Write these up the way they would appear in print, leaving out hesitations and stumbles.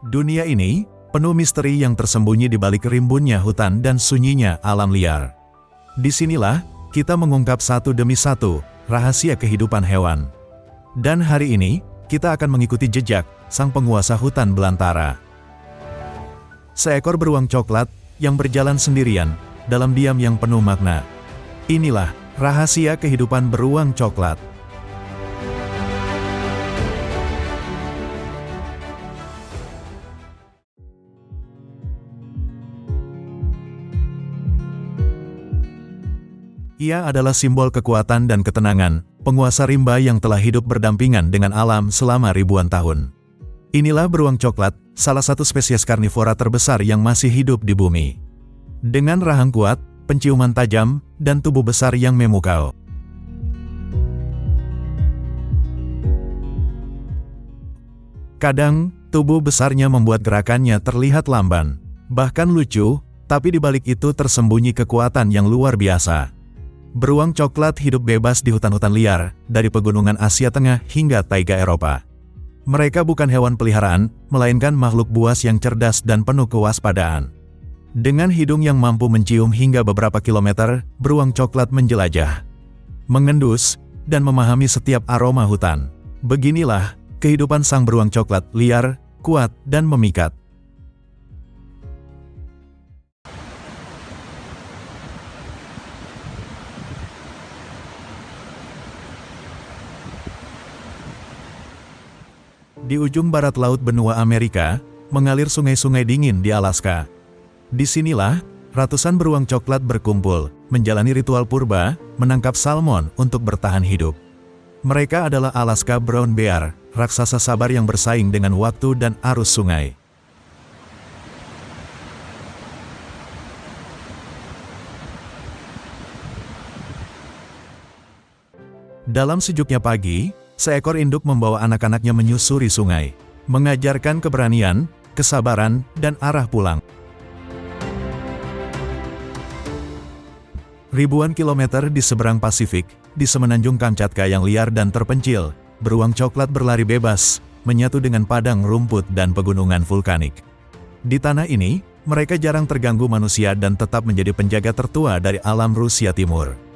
Dunia ini penuh misteri yang tersembunyi di balik rimbunnya hutan dan sunyinya alam liar. Disinilah kita mengungkap satu demi satu rahasia kehidupan hewan. Dan hari ini, kita akan mengikuti jejak sang penguasa hutan belantara. Seekor beruang coklat yang berjalan sendirian dalam diam yang penuh makna. Inilah rahasia kehidupan beruang coklat. Ia adalah simbol kekuatan dan ketenangan, penguasa rimba yang telah hidup berdampingan dengan alam selama ribuan tahun. Inilah beruang coklat, salah satu spesies karnivora terbesar yang masih hidup di bumi. Dengan rahang kuat, penciuman tajam, dan tubuh besar yang memukau. Kadang, tubuh besarnya membuat gerakannya terlihat lamban, bahkan lucu, tapi di balik itu tersembunyi kekuatan yang luar biasa. Beruang coklat hidup bebas di hutan-hutan liar, dari pegunungan Asia Tengah hingga taiga Eropa. Mereka bukan hewan peliharaan, melainkan makhluk buas yang cerdas dan penuh kewaspadaan. Dengan hidung yang mampu mencium hingga beberapa kilometer, beruang coklat menjelajah, mengendus, dan memahami setiap aroma hutan. Beginilah kehidupan sang beruang coklat, liar, kuat, dan memikat. Di ujung barat laut benua Amerika, mengalir sungai-sungai dingin di Alaska. Disinilah, ratusan beruang coklat berkumpul, menjalani ritual purba, menangkap salmon untuk bertahan hidup. Mereka adalah Alaska Brown Bear, raksasa sabar yang bersaing dengan waktu dan arus sungai. Dalam sejuknya pagi, seekor induk membawa anak-anaknya menyusuri sungai, mengajarkan keberanian, kesabaran, dan arah pulang. Ribuan kilometer di seberang Pasifik, di semenanjung Kamchatka yang liar dan terpencil, beruang coklat berlari bebas, menyatu dengan padang rumput dan pegunungan vulkanik. Di tanah ini, mereka jarang terganggu manusia dan tetap menjadi penjaga tertua dari alam Rusia Timur.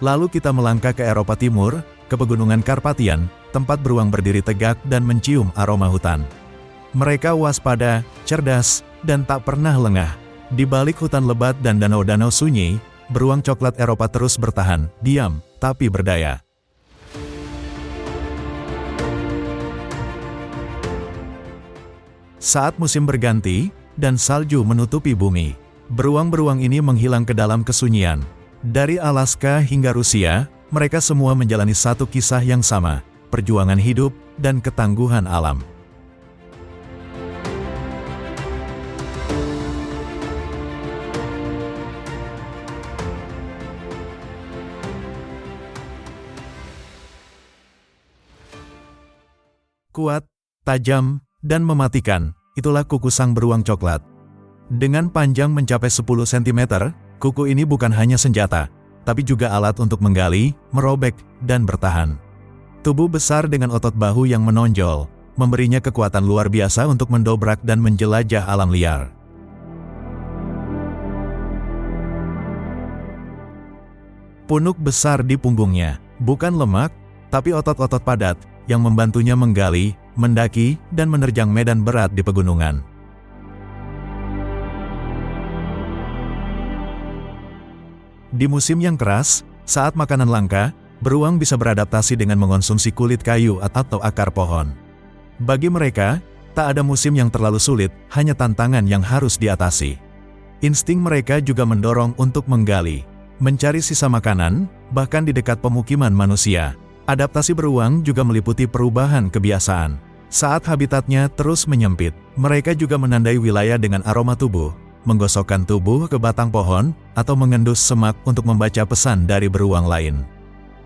Lalu kita melangkah ke Eropa Timur, ke pegunungan Karpatian, tempat beruang berdiri tegak dan mencium aroma hutan. Mereka waspada, cerdas, dan tak pernah lengah. Di balik hutan lebat dan danau-danau sunyi, beruang coklat Eropa terus bertahan, diam, tapi berdaya. Saat musim berganti, dan salju menutupi bumi, beruang-beruang ini menghilang ke dalam kesunyian. Dari Alaska hingga Rusia, mereka semua menjalani satu kisah yang sama, perjuangan hidup dan ketangguhan alam. Kuat, tajam, dan mematikan, itulah kuku sang beruang coklat. Dengan panjang mencapai 10 cm, kuku ini bukan hanya senjata, tapi juga alat untuk menggali, merobek, dan bertahan. Tubuh besar dengan otot bahu yang menonjol, memberinya kekuatan luar biasa untuk mendobrak dan menjelajah alam liar. Punuk besar di punggungnya, bukan lemak, tapi otot-otot padat, yang membantunya menggali, mendaki, dan menerjang medan berat di pegunungan. Di musim yang keras, saat makanan langka, beruang bisa beradaptasi dengan mengonsumsi kulit kayu atau akar pohon. Bagi mereka, tak ada musim yang terlalu sulit, hanya tantangan yang harus diatasi. Insting mereka juga mendorong untuk menggali, mencari sisa makanan, bahkan di dekat pemukiman manusia. Adaptasi beruang juga meliputi perubahan kebiasaan. Saat habitatnya terus menyempit, mereka juga menandai wilayah dengan aroma tubuh, menggosokkan tubuh ke batang pohon, atau mengendus semak untuk membaca pesan dari beruang lain.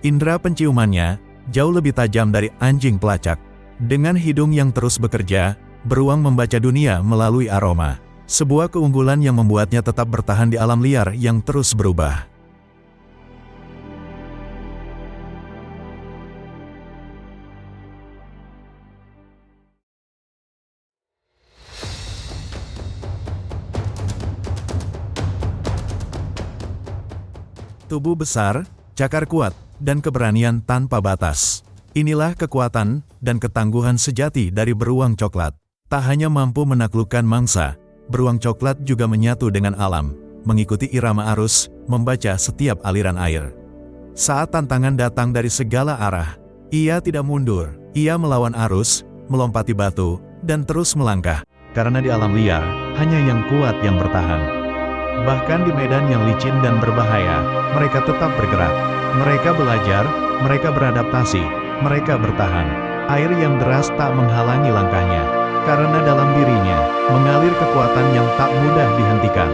Indera penciumannya jauh lebih tajam dari anjing pelacak. Dengan hidung yang terus bekerja, beruang membaca dunia melalui aroma. Sebuah keunggulan yang membuatnya tetap bertahan di alam liar yang terus berubah. Tubuh besar, cakar kuat, dan keberanian tanpa batas. Inilah kekuatan dan ketangguhan sejati dari beruang coklat. Tak hanya mampu menaklukkan mangsa, beruang coklat juga menyatu dengan alam, mengikuti irama arus, membaca setiap aliran air. Saat tantangan datang dari segala arah, ia tidak mundur, ia melawan arus, melompati batu, dan terus melangkah. Karena di alam liar, hanya yang kuat yang bertahan. Bahkan di medan yang licin dan berbahaya, mereka tetap bergerak. Mereka belajar, mereka beradaptasi, mereka bertahan. Air yang deras tak menghalangi langkahnya, karena dalam dirinya mengalir kekuatan yang tak mudah dihentikan.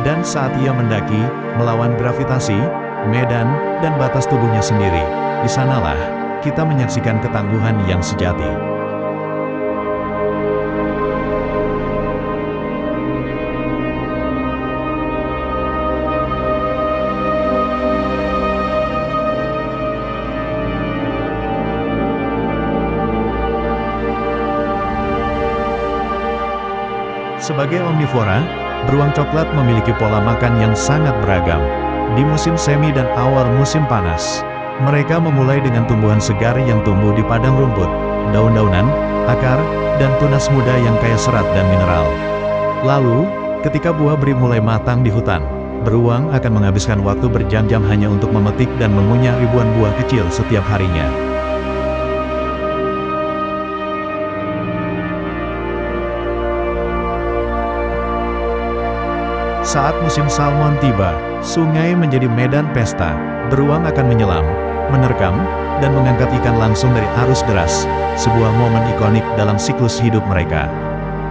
Dan saat ia mendaki, melawan gravitasi, medan, dan batas tubuhnya sendiri, di sanalah kita menyaksikan ketangguhan yang sejati. Sebagai omnivora, beruang coklat memiliki pola makan yang sangat beragam. Di musim semi dan awal musim panas, mereka memulai dengan tumbuhan segar yang tumbuh di padang rumput, daun-daunan, akar, dan tunas muda yang kaya serat dan mineral. Lalu, ketika buah beri mulai matang di hutan, beruang akan menghabiskan waktu berjam-jam hanya untuk memetik dan mengunyah ribuan buah kecil setiap harinya. Saat musim salmon tiba, sungai menjadi medan pesta. Beruang akan menyelam, menerkam, dan mengangkat ikan langsung dari arus deras, sebuah momen ikonik dalam siklus hidup mereka.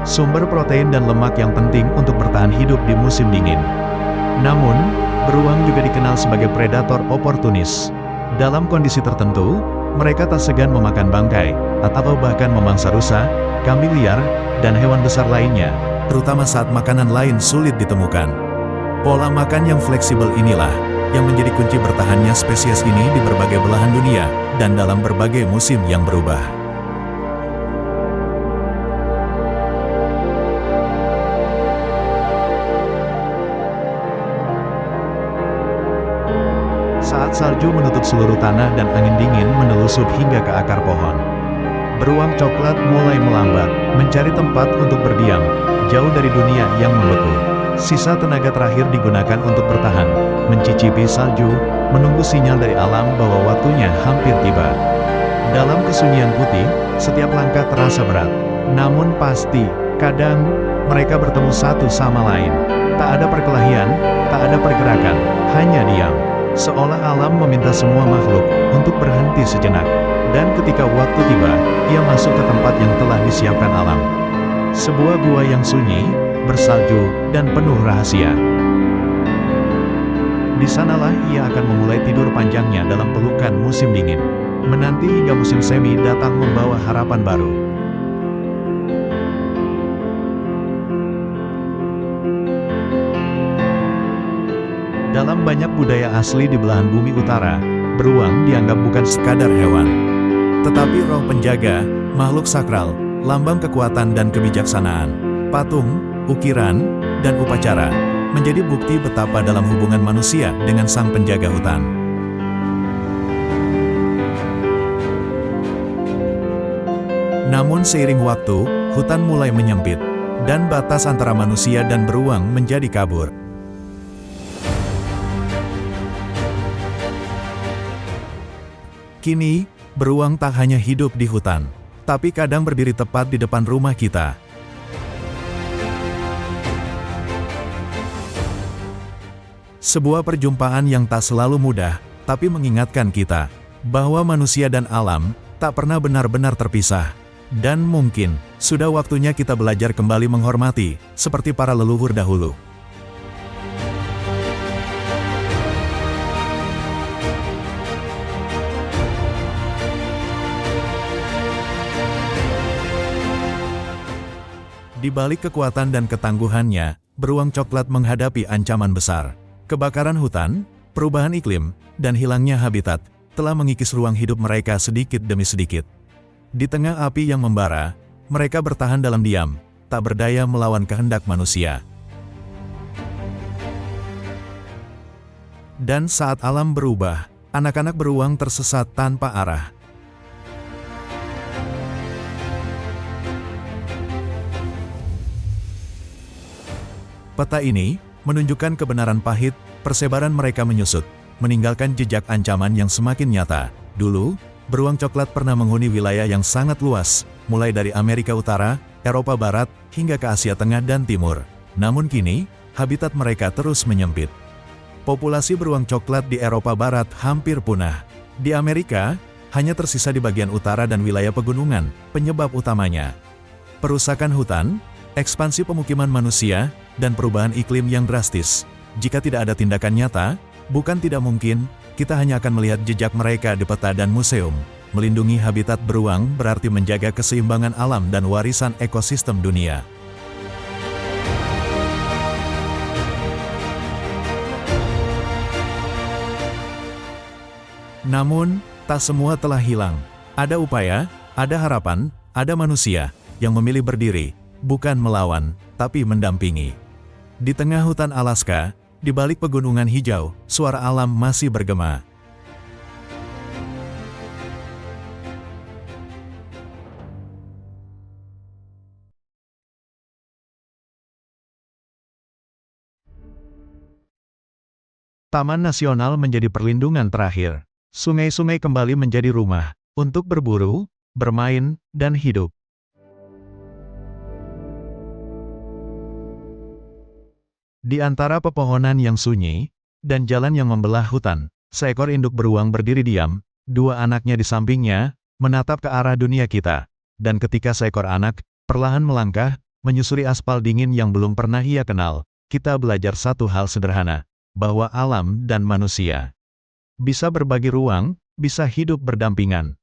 Sumber protein dan lemak yang penting untuk bertahan hidup di musim dingin. Namun, beruang juga dikenal sebagai predator oportunis. Dalam kondisi tertentu, mereka tak segan memakan bangkai, atau bahkan memangsa rusa, kambing liar, dan hewan besar lainnya, terutama saat makanan lain sulit ditemukan. Pola makan yang fleksibel inilah yang menjadi kunci bertahannya spesies ini di berbagai belahan dunia dan dalam berbagai musim yang berubah. Saat salju menutup seluruh tanah dan angin dingin menelusup hingga ke akar pohon, beruang coklat mulai melambat, mencari tempat untuk berdiam, jauh dari dunia yang membeku. Sisa tenaga terakhir digunakan untuk bertahan, mencicipi salju, menunggu sinyal dari alam bahwa waktunya hampir tiba. Dalam kesunyian putih, setiap langkah terasa berat. Namun pasti, kadang, mereka bertemu satu sama lain. Tak ada perkelahian, tak ada pergerakan, hanya diam. Seolah alam meminta semua makhluk untuk berhenti sejenak. Dan ketika waktu tiba, ia masuk ke tempat yang telah disiapkan alam. Sebuah gua yang sunyi, bersalju, dan penuh rahasia. Di sanalah ia akan memulai tidur panjangnya dalam pelukan musim dingin, menanti hingga musim semi datang membawa harapan baru. Dalam banyak budaya asli di belahan bumi utara, beruang dianggap bukan sekadar hewan, tetapi roh penjaga, makhluk sakral, lambang kekuatan dan kebijaksanaan. Patung, ukiran, dan upacara menjadi bukti betapa dalam hubungan manusia dengan sang penjaga hutan. Namun seiring waktu, hutan mulai menyempit, dan batas antara manusia dan beruang menjadi kabur. Kini, beruang tak hanya hidup di hutan, tapi kadang berdiri tepat di depan rumah kita. Sebuah perjumpaan yang tak selalu mudah, tapi mengingatkan kita bahwa manusia dan alam tak pernah benar-benar terpisah. Dan mungkin, sudah waktunya kita belajar kembali menghormati, seperti para leluhur dahulu. Di balik kekuatan dan ketangguhannya, beruang coklat menghadapi ancaman besar. Kebakaran hutan, perubahan iklim, dan hilangnya habitat telah mengikis ruang hidup mereka sedikit demi sedikit. Di tengah api yang membara, mereka bertahan dalam diam, tak berdaya melawan kehendak manusia. Dan saat alam berubah, anak-anak beruang tersesat tanpa arah. Peta ini menunjukkan kebenaran pahit, persebaran mereka menyusut, meninggalkan jejak ancaman yang semakin nyata. Dulu, beruang coklat pernah menghuni wilayah yang sangat luas, mulai dari Amerika Utara, Eropa Barat, hingga ke Asia Tengah dan Timur. Namun kini, habitat mereka terus menyempit. Populasi beruang coklat di Eropa Barat hampir punah. Di Amerika, hanya tersisa di bagian utara dan wilayah pegunungan, penyebab utamanya. Perusakan hutan, ekspansi pemukiman manusia, dan perubahan iklim yang drastis. Jika tidak ada tindakan nyata, bukan tidak mungkin, kita hanya akan melihat jejak mereka di peta dan museum. Melindungi habitat beruang berarti menjaga keseimbangan alam dan warisan ekosistem dunia. Namun, tak semua telah hilang. Ada upaya, ada harapan, ada manusia yang memilih berdiri, bukan melawan, tapi mendampingi. Di tengah hutan Alaska, di balik pegunungan hijau, suara alam masih bergema. Taman Nasional menjadi perlindungan terakhir. Sungai-sungai kembali menjadi rumah untuk berburu, bermain, dan hidup. Di antara pepohonan yang sunyi dan jalan yang membelah hutan, seekor induk beruang berdiri diam, dua anaknya di sampingnya, menatap ke arah dunia kita. Dan ketika seekor anak perlahan melangkah, menyusuri aspal dingin yang belum pernah ia kenal, kita belajar satu hal sederhana, bahwa alam dan manusia bisa berbagi ruang, bisa hidup berdampingan.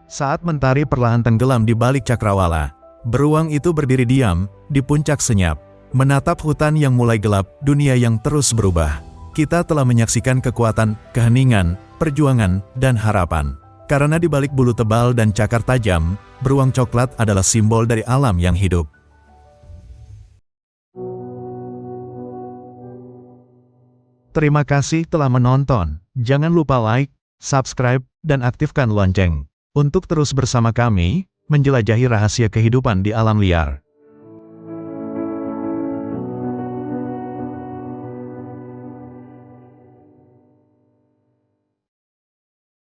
Saat mentari perlahan tenggelam di balik cakrawala, beruang itu berdiri diam, di puncak senyap, menatap hutan yang mulai gelap, dunia yang terus berubah. Kita telah menyaksikan kekuatan, keheningan, perjuangan, dan harapan. Karena di balik bulu tebal dan cakar tajam, beruang coklat adalah simbol dari alam yang hidup. Terima kasih telah menonton. Jangan lupa like, subscribe, dan aktifkan lonceng untuk terus bersama kami menjelajahi rahasia kehidupan di alam liar.